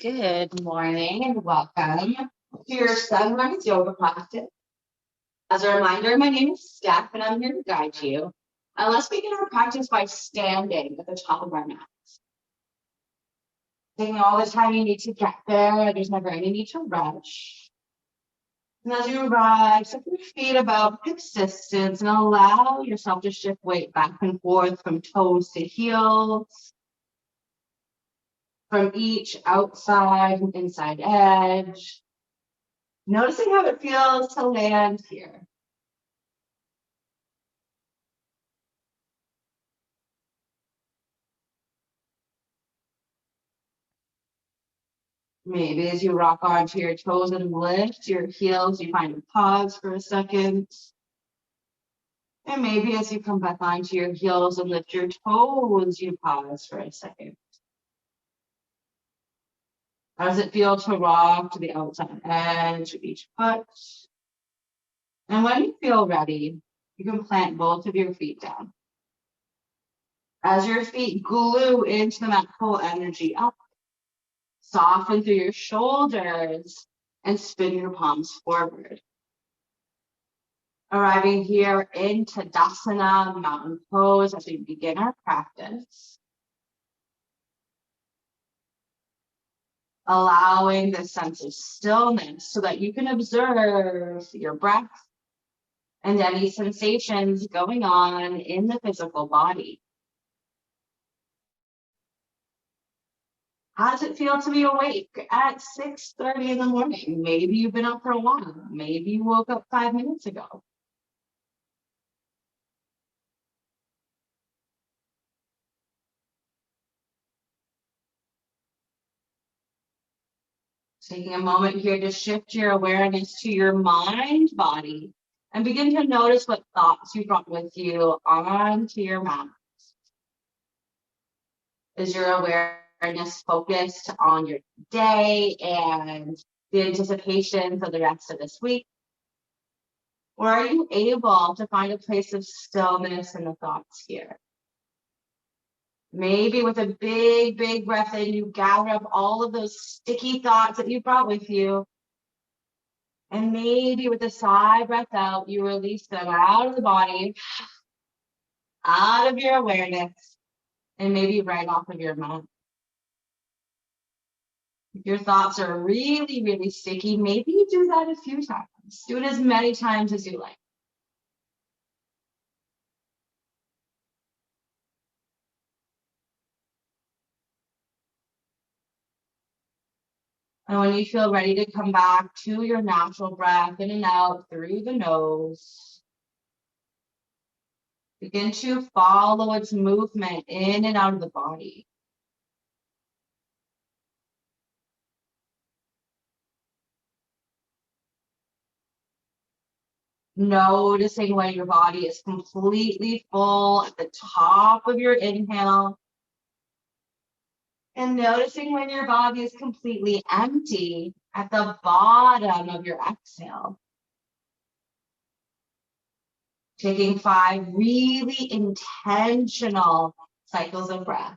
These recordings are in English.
Good morning and welcome to your sunrise yoga practice. As a reminder, my name is Steph and I'm here to guide you. Let's begin our practice by standing at the top of our mat. Taking all the time you need to get there, there's never any need to rush. And as you rise, set your feet about hip distance and allow yourself to shift weight back and forth from toes to heels, from each outside and inside edge. Noticing how it feels to land here. Maybe as you rock onto your toes and lift your heels, you find a pause for a second. And maybe as you come back onto your heels and lift your toes, you pause for a second. How does it feel to rock to the outside edge of each foot? And when you feel ready, you can plant both of your feet down. As your feet glue into the mat, pull energy up. Soften through your shoulders and spin your palms forward. Arriving here in Tadasana, mountain pose, as we begin our practice. Allowing this sense of stillness so that you can observe your breath and any sensations going on in the physical body. How does it feel to be awake at 6:30 in the morning? Maybe you've been up for a while. Maybe you woke up 5 minutes ago. Taking a moment here to shift your awareness to your mind body and begin to notice what thoughts you brought with you onto your mat. Is your awareness focused on your day and the anticipation for the rest of this week? Or are you able to find a place of stillness in the thoughts here? Maybe with a big, big breath in, you gather up all of those sticky thoughts that you brought with you. And maybe with a sigh breath out, you release them out of the body, out of your awareness, and maybe right off of your mouth. If your thoughts are really, really sticky, maybe you do that a few times. Do it as many times as you like. And when you feel ready to come back to your natural breath in and out through the nose, begin to follow its movement in and out of the body. Noticing when your body is completely full at the top of your inhale. And noticing when your body is completely empty at the bottom of your exhale. Taking 5 really intentional cycles of breath.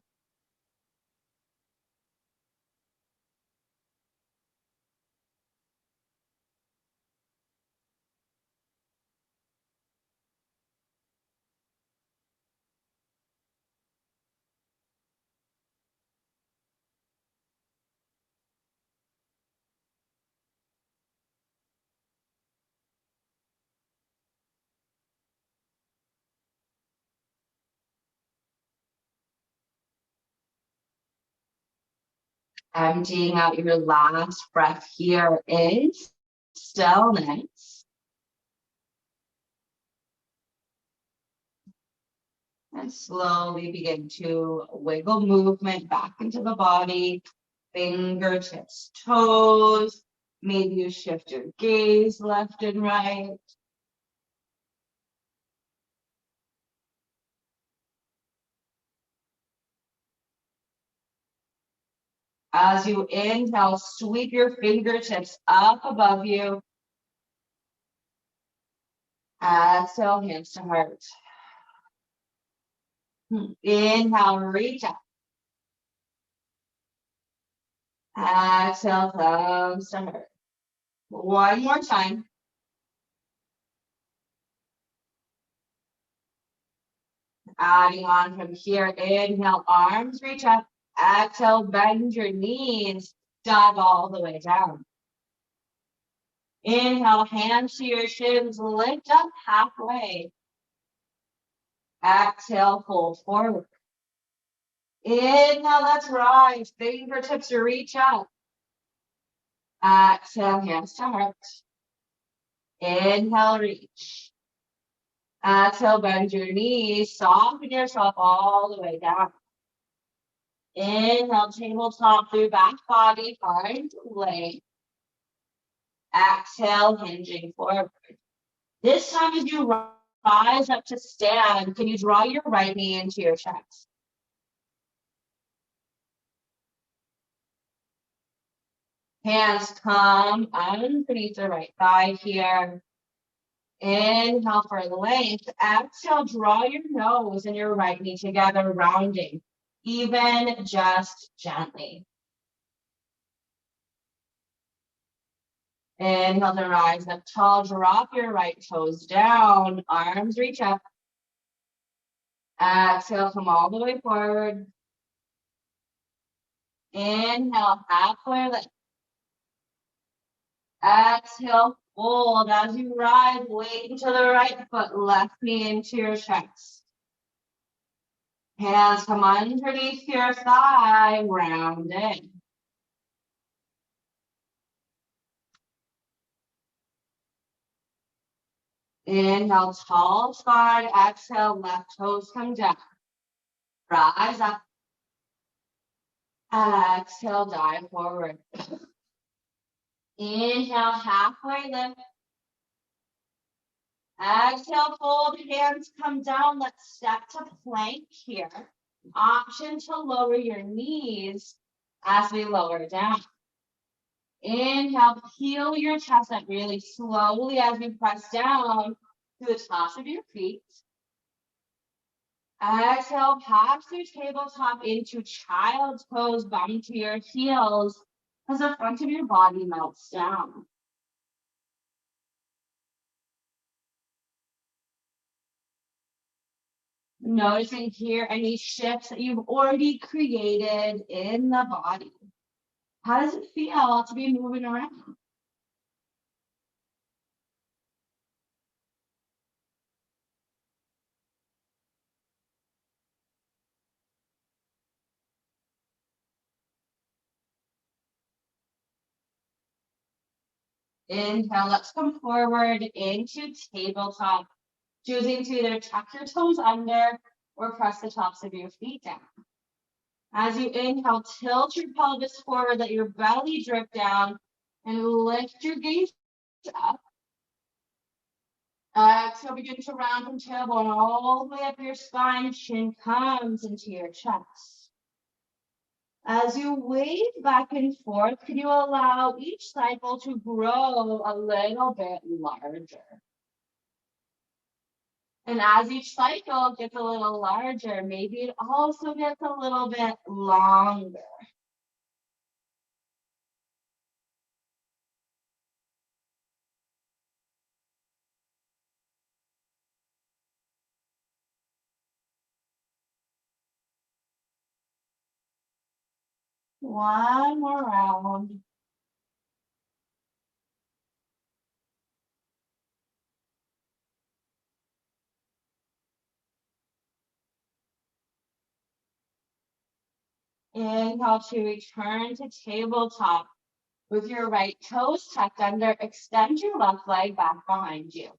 Emptying out your last breath here is stillness. And slowly begin to wiggle movement back into the body, fingertips, toes. Maybe you shift your gaze left and right. As you inhale, sweep your fingertips up above you. Exhale, hands to heart. Inhale, reach up. Exhale, thumbs to heart. One more time. Adding on from here, inhale, arms reach up. Exhale, bend your knees, dive all the way down. Inhale, hands to your shins, lift up halfway. Exhale, fold forward. Inhale, let's rise. Fingertips reach up. Exhale, hands to heart. Inhale, reach. Exhale, bend your knees, soften yourself all the way down. Inhale, tabletop through back body, find length. Exhale, hinging forward. This time as you rise up to stand, can you draw your right knee into your chest? Hands come underneath the right thigh here. Inhale for length. Exhale, draw your nose and your right knee together, rounding, even just gently. Inhale to rise up tall, drop your right toes down, arms reach up. Exhale, come all the way forward. Inhale, halfway lift. Exhale, fold as you rise, weight to the right foot, left knee into your chest. Hands come underneath your thigh, round in. Inhale, tall side. Exhale, left toes come down. Rise up. Exhale, dive forward. Inhale, halfway lift. Exhale, fold, hands come down. Let's step to plank here. Option to lower your knees as we lower down. Inhale, peel your chest up really slowly as we press down to the tops of your feet. Exhale, pass through tabletop into child's pose, bum to your heels as the front of your body melts down. Noticing here any shifts that you've already created in the body. How does it feel to be moving around? Inhale, let's come forward into tabletop, choosing to either tuck your toes under or press the tops of your feet down. As you inhale, tilt your pelvis forward, let your belly drip down, and lift your gaze up. Exhale, begin to round from tailbone all the way up your spine. Chin comes into your chest. As you wave back and forth, can you allow each cycle to grow a little bit larger? And as each cycle gets a little larger, maybe it also gets a little bit longer. One more round. Inhale to return to tabletop with your right toes tucked under. Extend your left leg back behind you.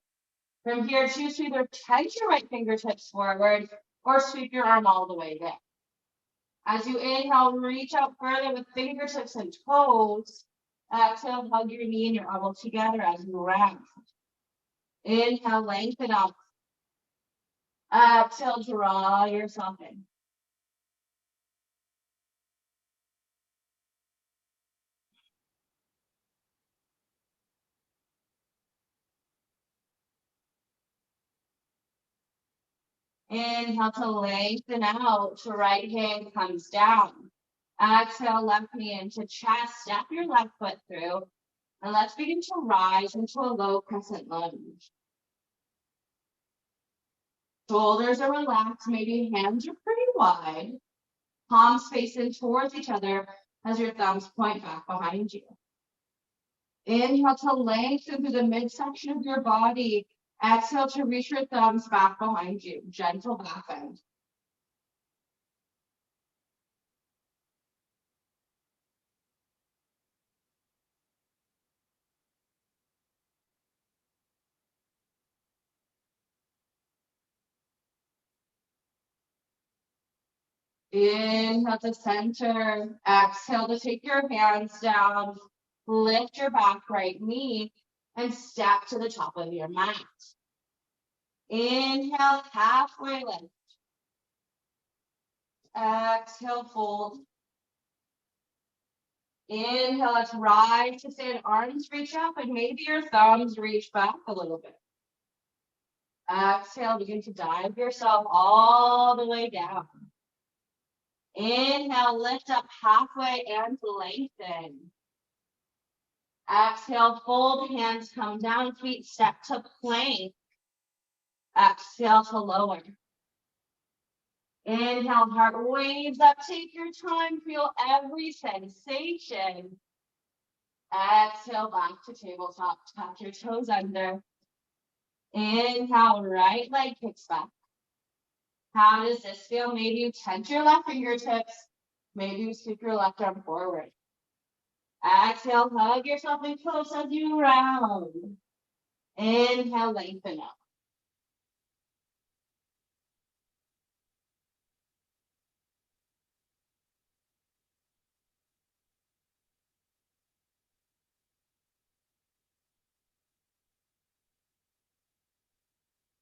From here, choose to either tight your right fingertips forward or sweep your arm all the way there. As you inhale, reach out further with fingertips and toes. Exhale, hug your knee and your elbow together as you round. Inhale, lengthen up. Exhale, draw yourself in. Inhale to lengthen out. Your right hand comes down. Exhale, left knee into chest. Step your left foot through. And let's begin to rise into a low crescent lunge. Shoulders are relaxed. Maybe hands are pretty wide. Palms facing towards each other as your thumbs point back behind you. Inhale to lengthen through the midsection of your body. Exhale to reach your thumbs back behind you. Gentle back bend. Inhale to center. Exhale to take your hands down. Lift your back right knee and step to the top of your mat. Inhale, halfway lift. Exhale, fold. Inhale, let's rise to stand. Arms reach up and maybe your thumbs reach back a little bit. Exhale, begin to dive yourself all the way down. Inhale, lift up halfway and lengthen. Exhale, fold, hands come down, feet step to plank. Exhale to lower. Inhale, heart waves up, take your time, feel every sensation. Exhale, back to tabletop, tuck your toes under. Inhale, right leg kicks back. How does this feel? Maybe you tense your left fingertips. Maybe you sweep your left arm forward. Exhale, hug yourself in close as you round. Inhale, lengthen up.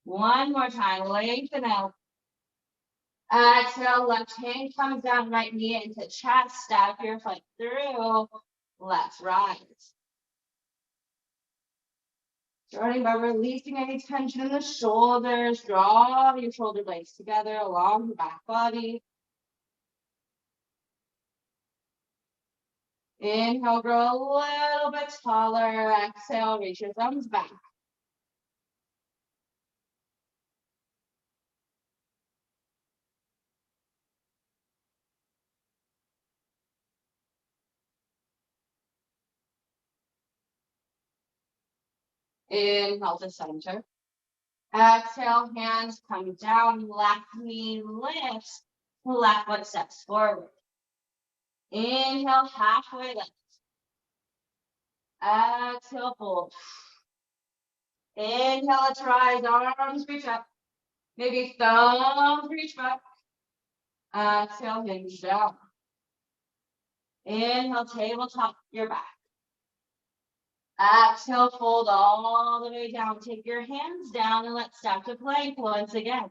One more time, lengthen out. Exhale, left hand comes down, right knee into chest, step your foot through. Let's rise. Starting by releasing any tension in the shoulders, draw your shoulder blades together along the back body. Inhale, grow a little bit taller. Exhale, reach your thumbs back. Inhale to center. Exhale, hands come down, left knee lifts, left foot steps forward. Inhale, halfway lift. Exhale, fold. Inhale, let's rise, arms reach up. Maybe thumbs reach back. Exhale, hinge down. Inhale, tabletop your back. Exhale, fold all the way down. Take your hands down and let's step to plank once again.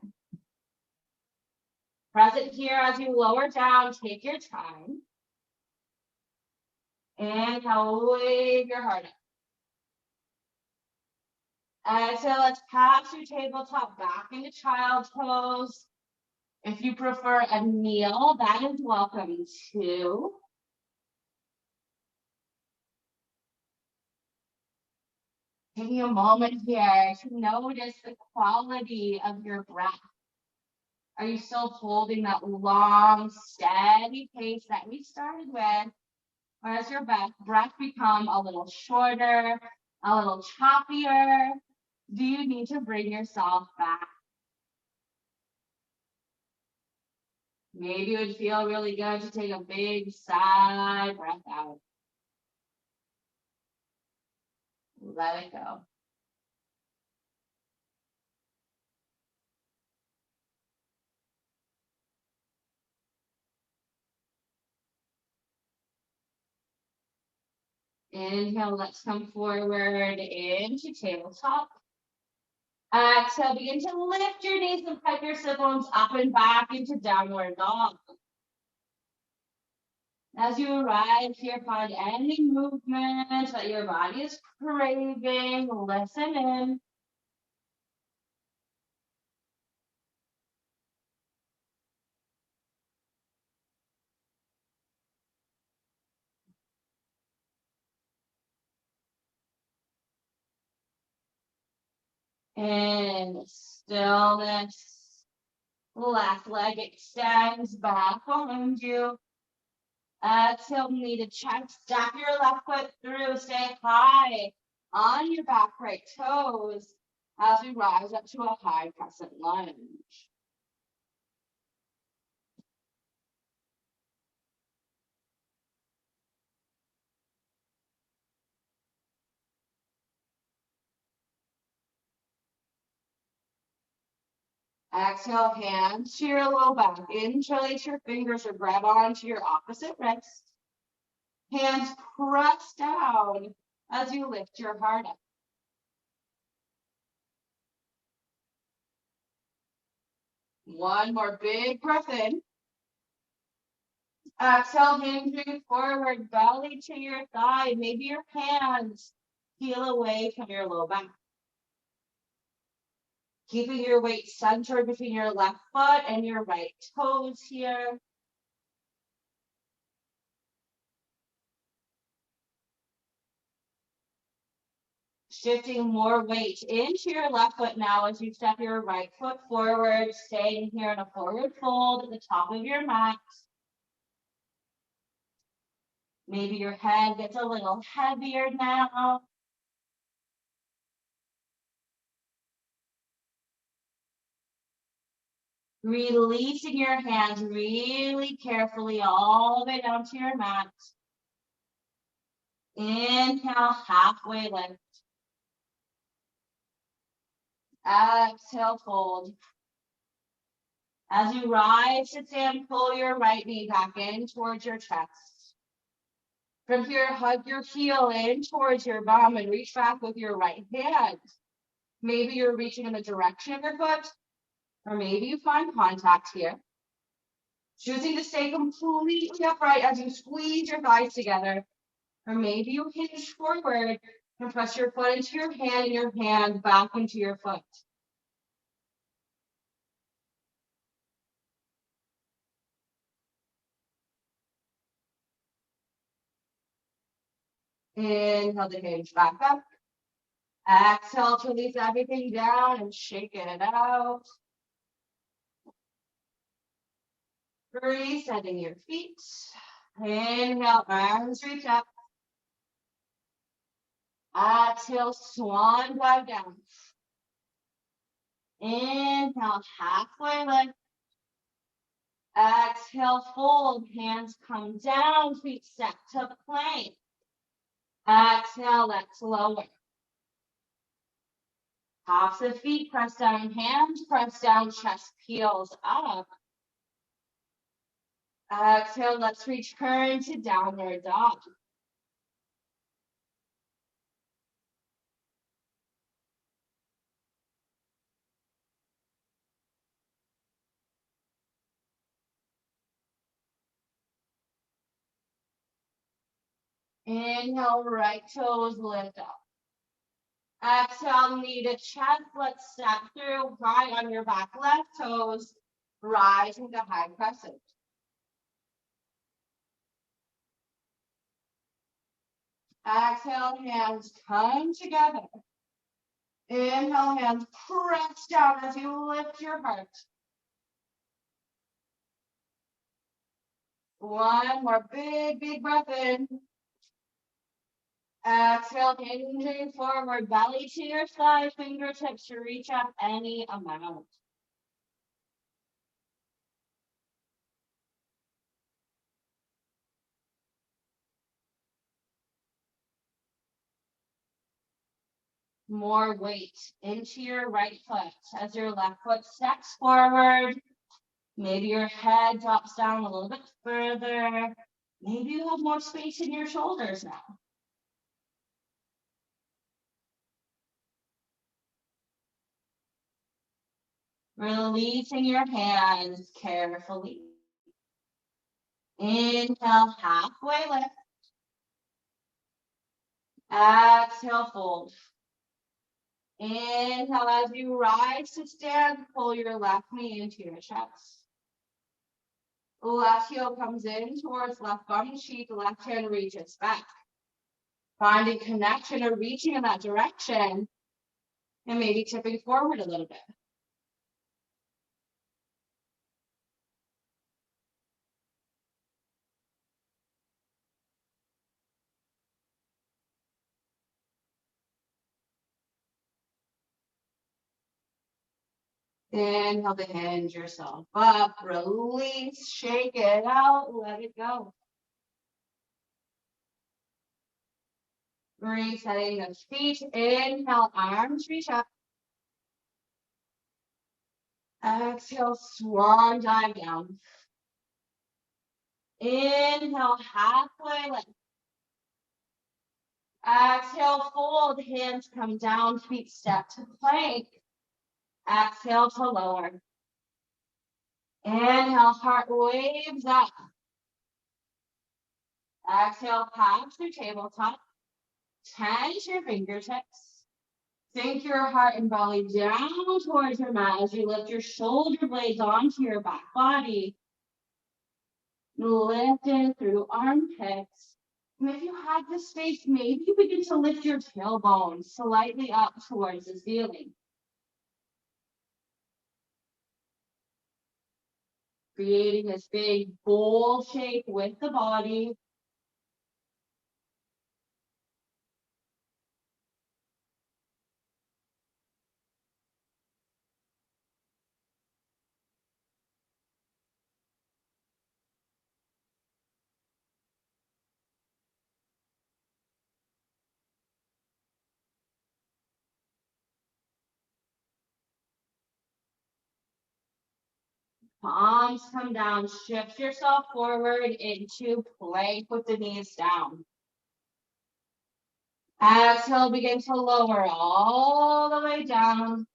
Present here as you lower down, take your time. Inhale, wave your heart up. Exhale, let's pass your tabletop back into child's pose. If you prefer a kneel, that is welcome too. Taking a moment here to notice the quality of your breath. Are you still holding that long, steady pace that we started with? Or has your breath become a little shorter, a little choppier? Do you need to bring yourself back? Maybe it would feel really good to take a big sigh, breath out. Let it go. Inhale, let's come forward into tabletop. Exhale, begin to lift your knees and pipe your sit bones up and back into downward dog. As you arrive here, find any movement that your body is craving. Listen in. In stillness, left leg extends back behind you. Exhale, knee to chest. Step your left foot through. Stay high on your back right toes as we rise up to a high crescent lunge. Exhale, hands to your low back. Interlace your fingers or grab onto your opposite wrist. Hands press down as you lift your heart up. One more big breath in. Exhale, hinging forward, belly to your thigh. Maybe your hands peel away from your low back. Keeping your weight centered between your left foot and your right toes here. Shifting more weight into your left foot now as you step your right foot forward, staying here in a forward fold at the top of your mat. Maybe your head gets a little heavier now. Releasing your hands really carefully all the way down to your mat. Inhale, halfway lift. Exhale, fold. As you rise to stand, pull your right knee back in towards your chest. From here, hug your heel in towards your bum and reach back with your right hand. Maybe you're reaching in the direction of your foot, or maybe you find contact here. Choosing to stay completely upright as you squeeze your thighs together, or maybe you hinge forward and press your foot into your hand and your hand back into your foot. Inhale to hinge back up. Exhale to release everything down and shaking it out. Resetting your feet. Inhale, arms reach up. Exhale, swan dive down. Inhale, halfway lift. Exhale, fold. Hands come down, feet step to plank. Exhale, let's lower. Tops of feet press down, hands press down, chest peels up. Exhale, let's return to downward dog. Inhale, right toes lift up. Exhale, knee to chest. Let's step through right on your back left toes. Rise into high crescent. Exhale, hands come together. Inhale, hands press down as you lift your heart. One more big breath in. Exhale, hinging forward, belly to your thigh, fingertips to reach up any amount. More weight into your right foot as your left foot steps forward. Maybe your head drops down a little bit further. Maybe you have more space in your shoulders now. Releasing your hands carefully. Inhale, halfway lift. Exhale, fold. Inhale, as you rise to stand, pull your left knee into your chest. Left heel comes in towards left bum cheek, left hand reaches back. Finding connection or reaching in that direction. And maybe tipping forward a little bit. Inhale to hinge yourself up, release, shake it out, let it go. Resetting the feet, inhale, arms reach up. Exhale, swan dive down. Inhale, halfway lift. Exhale, fold, hands come down, feet step to plank. Exhale to lower. Inhale, heart waves up. Exhale, palms to tabletop. Tense your fingertips. Sink your heart and belly down towards your mat as you lift your shoulder blades onto your back body. Lift in through armpits. And if you have the space, maybe you begin to lift your tailbone slightly up towards the ceiling. Creating this big bowl shape with the body. Palms come down, shift yourself forward into plank with the knees down. Exhale, begin to lower all the way down.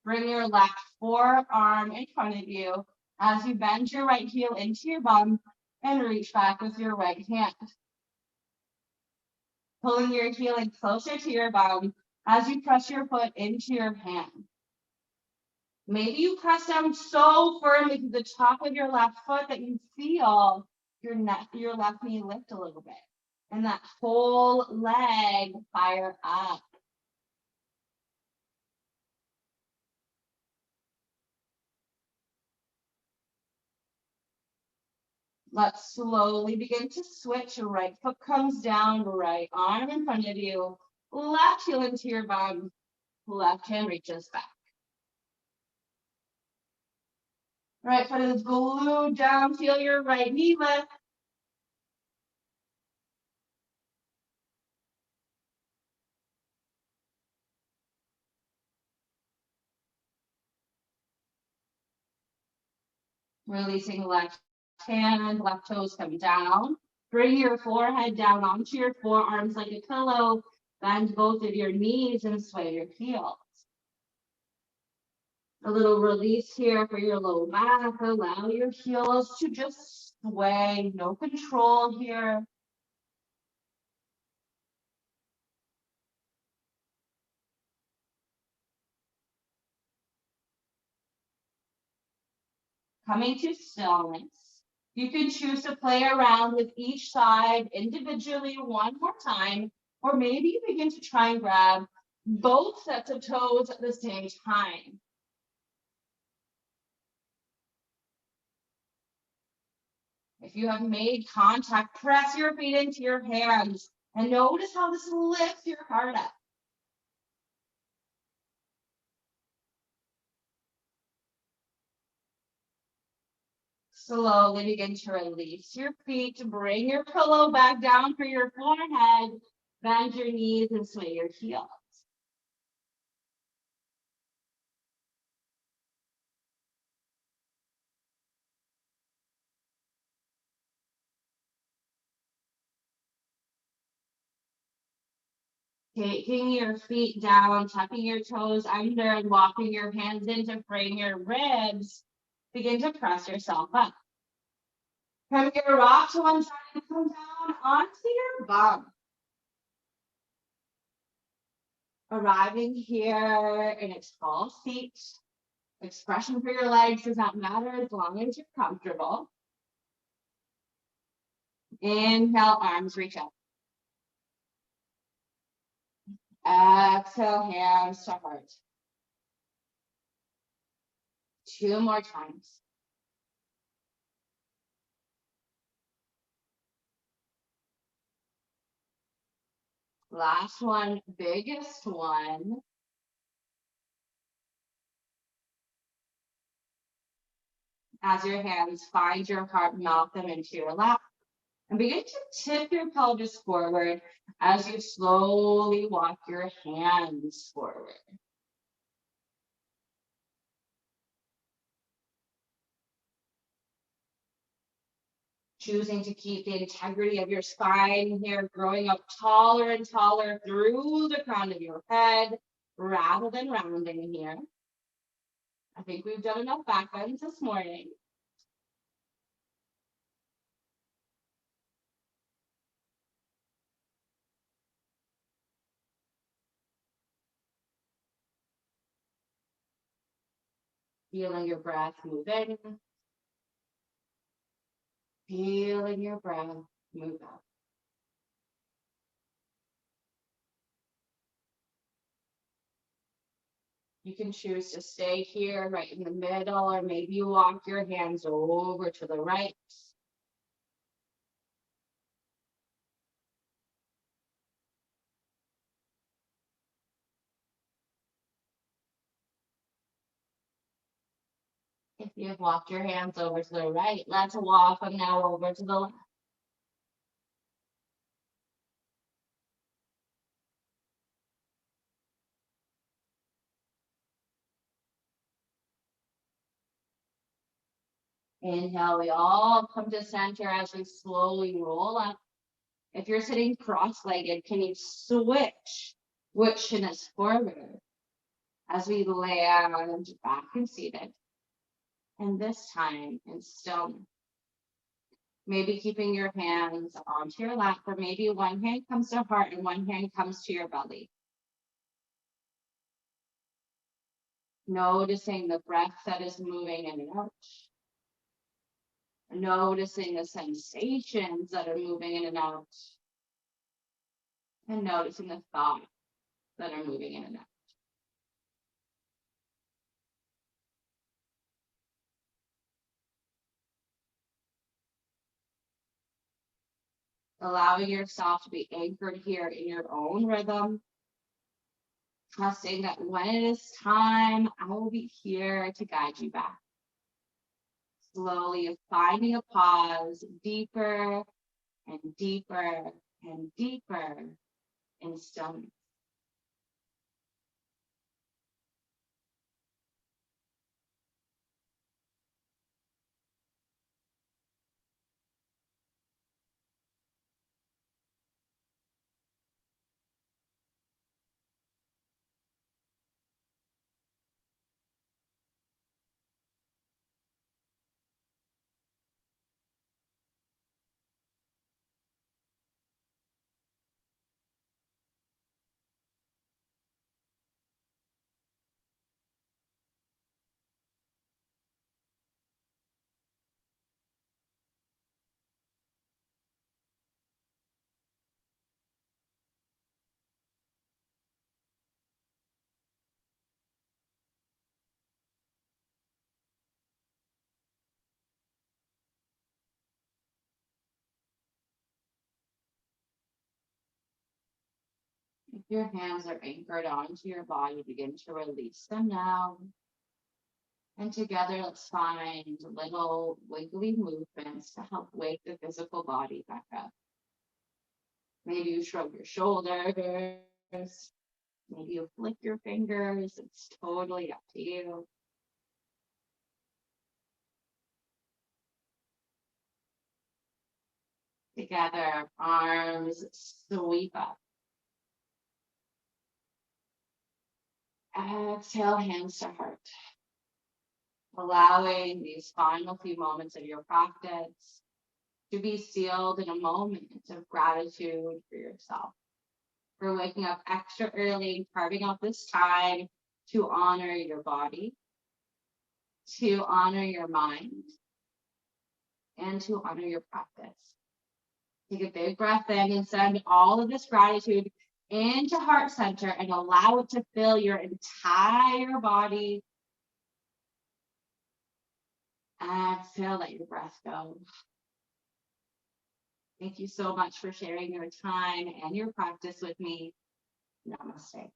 Bring your left forearm in front of you as you bend your right heel into your bum and reach back with your right hand. Pulling your heel in closer to your bum as you press your foot into your hand. Maybe you press down so firmly to the top of your left foot that you feel your left knee lift a little bit. And that whole leg fire up. Let's slowly begin to switch. Your right foot comes down, right arm in front of you, left heel into your bum, left hand reaches back. Right foot is glued down, feel your right knee lift. Releasing left hand, left toes come down. Bring your forehead down onto your forearms like a pillow. Bend both of your knees and sway your heels. A little release here for your low back. Allow your heels to just sway. No control here. Coming to stillness. You can choose to play around with each side individually one more time, or maybe you begin to try and grab both sets of toes at the same time. If you have made contact, press your feet into your hands and notice how this lifts your heart up. Slowly begin to release your feet. Bring your pillow back down for your forehead. Bend your knees and sway your heels. Taking your feet down, tucking your toes under, and walking your hands in to frame your ribs. Begin to press yourself up. From your rock to one side and come down onto your bum. Arriving here in its full seat. Expression for your legs does not matter as long as you're comfortable. Inhale, arms reach up. Exhale, hands to heart. 2 more times. Last one, biggest one. As your hands find your heart, melt them into your lap. And begin to tip your pelvis forward as you slowly walk your hands forward. Choosing to keep the integrity of your spine here, growing up taller and taller through the crown of your head, rather than rounding here. I think we've done enough back bends this morning. Feeling your breath move in. Feeling your breath move out. You can choose to stay here right in the middle, or maybe you walk your hands over to the right. If you've walked your hands over to the right, let's walk them now over to the left. Inhale, we all come to center as we slowly roll up. If you're sitting cross-legged, can you switch shinnis forward as we land back and seated? And this time in stillness. Maybe keeping your hands onto your lap, or maybe one hand comes to heart and one hand comes to your belly. Noticing the breath that is moving in and out. Noticing the sensations that are moving in and out. And noticing the thoughts that are moving in and out. Allowing yourself to be anchored here in your own rhythm. Trusting that when it is time, I will be here to guide you back. Slowly finding a pause, deeper and deeper and deeper in stillness. If your hands are anchored onto your body, begin to release them now. And together, let's find little wiggly movements to help wake the physical body back up. Maybe you shrug your shoulders. Maybe you flick your fingers. It's totally up to you. Together, arms sweep up. Exhale, hands to heart. Allowing these final few moments of your practice to be sealed in a moment of gratitude for yourself, for waking up extra early and carving out this time to honor your body, to honor your mind, and to honor your practice. Take a big breath in and send all of this gratitude into heart center and allow it to fill your entire body. Exhale, let your breath go. Thank you so much for sharing your time and your practice with me. Namaste.